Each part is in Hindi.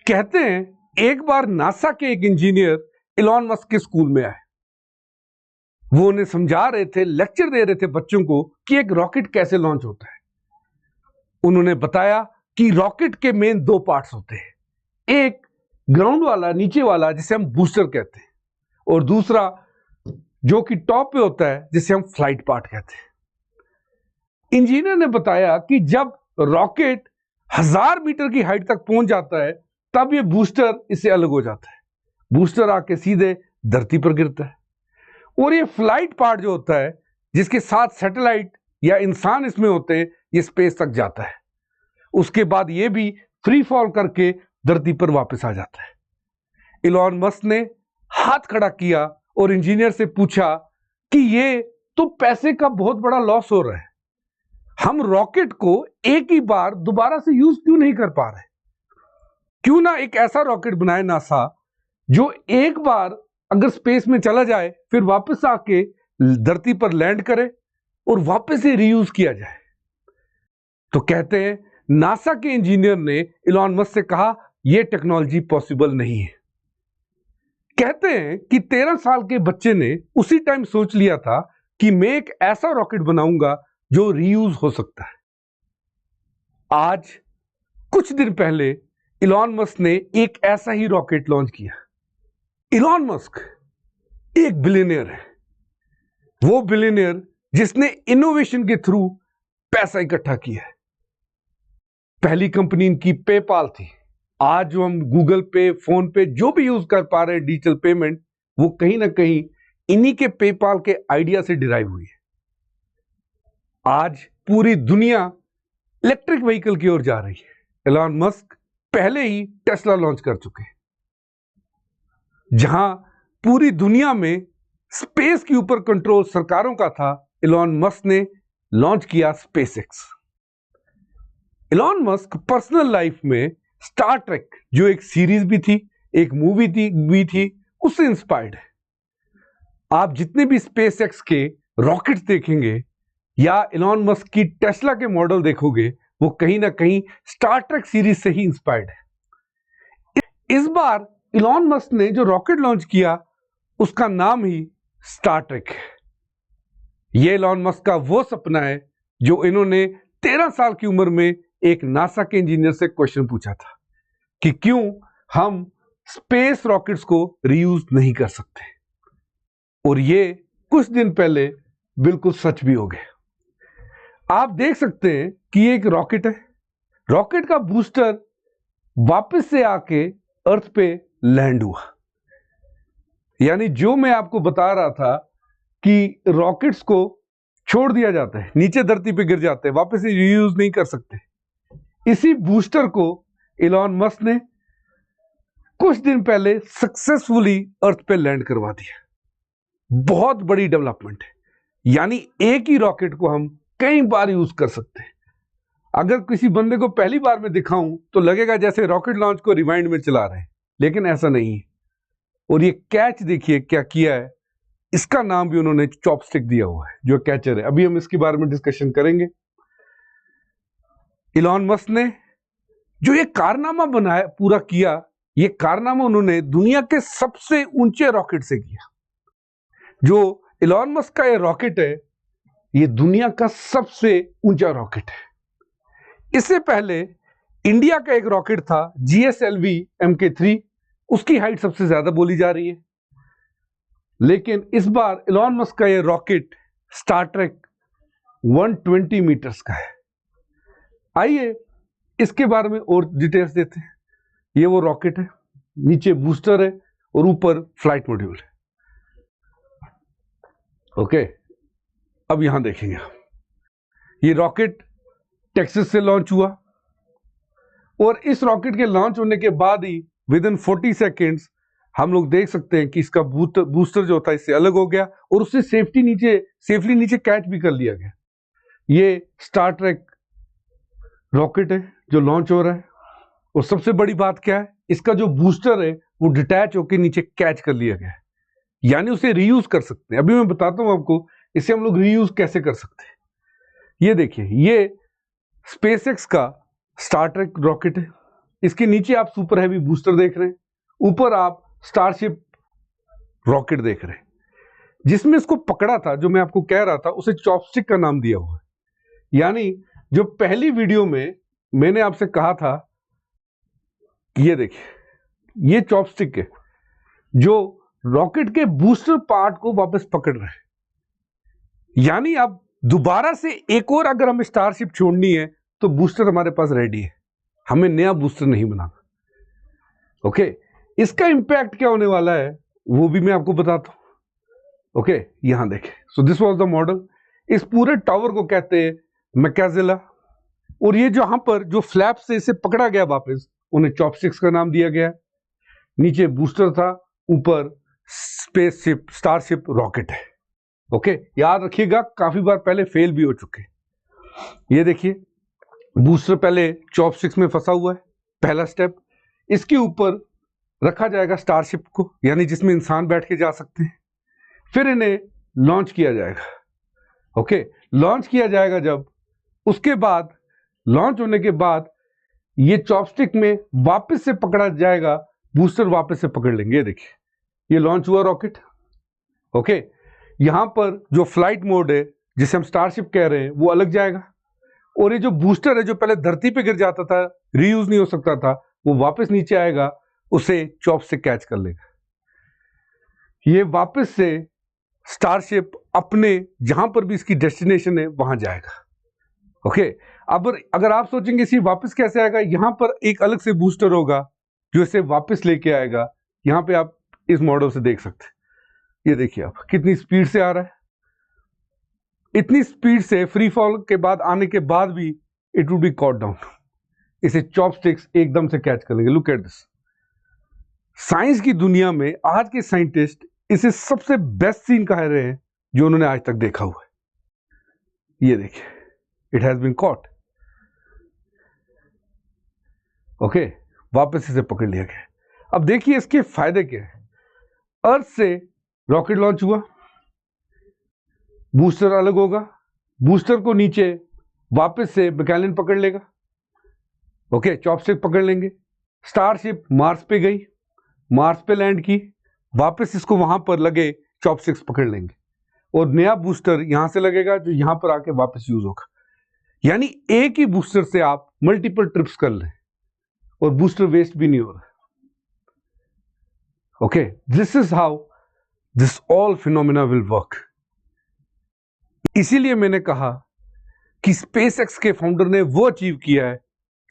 कहते हैं एक बार नासा के एक इंजीनियर इलॉन मस्क के स्कूल में आए। वो उन्हें समझा रहे थे, लेक्चर दे रहे थे बच्चों को कि एक रॉकेट कैसे लॉन्च होता है। उन्होंने बताया कि रॉकेट के मेन दो पार्ट्स होते हैं, एक ग्राउंड वाला, नीचे वाला, जिसे हम बूस्टर कहते हैं, और दूसरा जो कि टॉप पे होता है, जिसे हम फ्लाइट पार्ट कहते हैं। इंजीनियर ने बताया कि जब रॉकेट 1000 मीटर की हाइट तक पहुंच जाता है तब ये बूस्टर इससे अलग हो जाता है। बूस्टर आके सीधे धरती पर गिरता है, और ये फ्लाइट पार्ट जो होता है, जिसके साथ सैटेलाइट या इंसान इसमें होते हैं, ये स्पेस तक जाता है। उसके बाद ये भी फ्री फॉल करके धरती पर वापस आ जाता है। इलॉन मस्क ने हाथ खड़ा किया और इंजीनियर से पूछा कि ये तो पैसे का बहुत बड़ा लॉस हो रहा है, हम रॉकेट को एक ही बार दोबारा से यूज क्यों नहीं कर पा रहे? क्यों ना एक ऐसा रॉकेट बनाए नासा जो एक बार अगर स्पेस में चला जाए फिर वापस आके धरती पर लैंड करे और वापस से रीयूज किया जाए। तो कहते हैं नासा के इंजीनियर ने इलॉन मस्क से कहा यह टेक्नोलॉजी पॉसिबल नहीं है। कहते हैं कि 13 साल के बच्चे ने उसी टाइम सोच लिया था कि मैं एक ऐसा रॉकेट बनाऊंगा जो रीयूज हो सकता है। आज कुछ दिन पहले इलॉन मस्क ने एक ऐसा ही रॉकेट लॉन्च किया। इलॉन मस्क एक बिलियनियर है, वो बिलियनियर जिसने इनोवेशन के थ्रू पैसा इकट्ठा किया है। पहली कंपनी इनकी पेपाल थी। आज जो हम गूगल पे, फोन पे जो भी यूज कर पा रहे हैं डिजिटल पेमेंट, वो कहीं ना कहीं इन्हीं के पेपाल के आइडिया से डिराइव हुई है। आज पूरी दुनिया इलेक्ट्रिक व्हीकल की ओर जा रही है। इलॉन मस्क पहले ही टेस्ला लॉन्च कर चुके हैं। जहां पूरी दुनिया में स्पेस के ऊपर कंट्रोल सरकारों का था, इलॉन मस्क ने लॉन्च किया SpaceX. Elon Musk personal life में स्टार ट्रेक, जो एक सीरीज भी थी, एक मूवी भी थी, उससे इंस्पायर्ड है। आप जितने भी स्पेसएक्स के रॉकेट्स देखेंगे या इलॉन मस्क की टेस्ला के मॉडल देखोगे, वो कहीं ना कहीं स्टार ट्रेक सीरीज से ही इंस्पायर्ड है। इस बार इलॉन मस्क ने जो रॉकेट लॉन्च किया उसका नाम ही स्टार ट्रेक है। यह इलॉन मस्क का वो सपना है जो इन्होंने 13 साल की उम्र में एक नासा के इंजीनियर से क्वेश्चन पूछा था कि क्यों हम स्पेस रॉकेट्स को रीयूज नहीं कर सकते, और ये कुछ दिन पहले बिल्कुल सच भी हो गया। आप देख सकते हैं कि ये एक रॉकेट है। रॉकेट का बूस्टर वापस से आके अर्थ पे लैंड हुआ। यानी जो मैं आपको बता रहा था कि रॉकेट्स को छोड़ दिया जाता है, नीचे धरती पे गिर जाते हैं, वापस से रीयूज नहीं कर सकते, इसी बूस्टर को इलॉन मस्क ने कुछ दिन पहले सक्सेसफुली अर्थ पे लैंड करवा दिया। बहुत बड़ी डेवलपमेंट है। यानी एक ही रॉकेट को हम कई बार यूज कर सकते हैं। अगर किसी बंदे को पहली बार में दिखाऊं तो लगेगा जैसे रॉकेट लॉन्च को रिवाइंड में चला रहे हैं, लेकिन ऐसा नहीं है। और ये कैच देखिए क्या किया है, इसका नाम भी उन्होंने चॉपस्टिक दिया हुआ है, जो कैचर है। अभी हम इसके बारे में डिस्कशन करेंगे। इलॉन मस्क ने जो ये कारनामा बनाया, पूरा किया, ये कारनामा उन्होंने दुनिया के सबसे ऊंचे रॉकेट से किया। जो इलॉन मस्क का ये रॉकेट है, ये दुनिया का सबसे ऊंचा रॉकेट है। इससे पहले इंडिया का एक रॉकेट था GSLV Mk3, उसकी हाइट सबसे ज्यादा बोली जा रही है। लेकिन इस बार इलॉन मस्क का ये रॉकेट स्टार ट्रेक 120 मीटर्स का है। आइए इसके बारे में और डिटेल्स देते हैं। ये वो रॉकेट है, नीचे बूस्टर है और ऊपर फ्लाइट मॉड्यूल है। ओके, अब यहां देखेंगे। ये रॉकेट टेक्सास से लॉन्च हुआ, और इस रॉकेट के लॉन्च होने के बाद ही विद इन 40 सेकेंड्स हम लोग देख सकते हैं कि इसका बूस्टर जो था इससे अलग हो गया, और उससे सेफली नीचे कैच भी कर लिया गया। ये स्टार ट्रेक रॉकेट है जो लॉन्च हो रहा है। और सबसे बड़ी बात क्या है, इसका जो बूस्टर है वो डिटैच होकर नीचे कैच कर लिया गया है, यानी उसे रीयूज कर सकते हैं। अभी मैं बताता हूं आपको इसे हम लोग रीयूज कैसे कर सकते हैं। ये देखिए, ये स्पेसएक्स का स्टार ट्रेक रॉकेट है। इसके नीचे आप सुपर हैवी बूस्टर देख रहे हैं, ऊपर आप स्टारशिप रॉकेट देख रहे हैं। जिसमें इसको पकड़ा था, जो मैं आपको कह रहा था, उसे चॉपस्टिक का नाम दिया हुआ है। यानी जो पहली वीडियो में मैंने आपसे कहा था, ये देखिए, ये चॉपस्टिक है जो रॉकेट के बूस्टर पार्ट को वापस पकड़ रहे हैं। यानी अब दोबारा से एक और अगर हमें स्टारशिप छोड़नी है तो बूस्टर हमारे पास रेडी है, हमें नया बूस्टर नहीं बनाना। ओके, इसका इंपैक्ट क्या होने वाला है वो भी मैं आपको बताता हूं। ओके, यहां देखें। So this was the model. इस पूरे टावर को कहते हैं मैकेजिला, और ये जहां पर जो फ्लैप से इसे पकड़ा गया वापस, उन्हें चॉपस्टिक्स का नाम दिया गया। नीचे बूस्टर था, ऊपर स्पेसशिप स्टारशिप रॉकेट है। ओके, याद रखिएगा काफी बार पहले फेल भी हो चुके। ये देखिए, बूस्टर पहले चॉपस्टिक्स में फंसा हुआ है, पहला स्टेप। इसके ऊपर रखा जाएगा स्टारशिप को, यानी जिसमें इंसान बैठ के जा सकते हैं। फिर इन्हें लॉन्च किया जाएगा। ओके, लॉन्च किया जाएगा जब, उसके बाद लॉन्च होने के बाद ये चॉपस्टिक में वापस से पकड़ा जाएगा, बूस्टर वापस से पकड़ लेंगे। ये देखिए, ये लॉन्च हुआ रॉकेट। ओके, यहां पर जो फ्लाइट मोड है, जिसे हम स्टारशिप कह रहे हैं, वो अलग जाएगा। और ये जो बूस्टर है, जो पहले धरती पे गिर जाता था, रीयूज नहीं हो सकता था, वो वापस नीचे आएगा, उसे चॉपस्टिक कैच कर लेगा। ये वापस से स्टारशिप अपने जहां पर भी इसकी डेस्टिनेशन है वहां जाएगा। ओके, अब अगर आप सोचेंगे इसी वापस कैसे आएगा, यहां पर एक अलग से बूस्टर होगा जो इसे वापस लेके आएगा। यहां पे आप इस मॉडल से देख सकते हैं। ये देखिए आप कितनी स्पीड से आ रहा है। इतनी स्पीड से फ्री फॉल के बाद आने के बाद भी it would be caught down. इसे चॉपस्टिक्स एकदम से कैच कर लेंगे। Look at this. साइंस की दुनिया में आज के साइंटिस्ट इसे सबसे बेस्ट सीन कह रहे हैं जो उन्होंने आज तक देखा हुआ है। ये देखिए, it has been caught. Okay, वापस इसे पकड़ लिया गया। अब देखिए इसके फायदे क्या है। अर्थ से रॉकेट लॉन्च हुआ, बूस्टर अलग होगा, बूस्टर को नीचे वापस से मैकेलिन पकड़ लेगा। ओके, चॉपस्टिक पकड़ लेंगे। स्टारशिप मार्स पे गई, मार्स पे लैंड की, वापस इसको वहां पर लगे चॉपस्टिक्स पकड़ लेंगे, और नया बूस्टर यहां से लगेगा जो यहां पर आके वापस यूज होगा। यानी एक ही बूस्टर से आप मल्टीपल ट्रिप्स कर लें और बूस्टर वेस्ट भी नहीं हो रहा। Okay, this is how this all phenomena will work. इसीलिए मैंने कहा कि स्पेसएक्स के फाउंडर ने वो अचीव किया है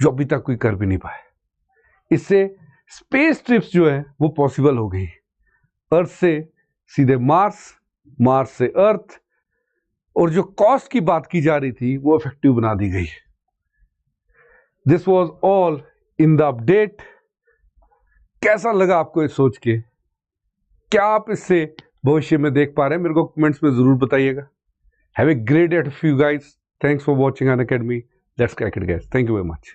जो अभी तक कोई कर भी नहीं पाया। इससे स्पेस ट्रिप्स जो है वो पॉसिबल हो गई। अर्थ से सीधे मार्स, मार्स से अर्थ, और जो कॉस्ट की बात की जा रही थी वो इफेक्टिव बना दी गई। This was all in the update. कैसा लगा आपको ये सोच के? क्या आप इससे भविष्य में देख पा रहे हैं? मेरे को कमेंट्स में जरूर बताइएगा। Have a great day to you guys. Thanks for watching Unacademy. Let's crack it, guys. Thank you very much.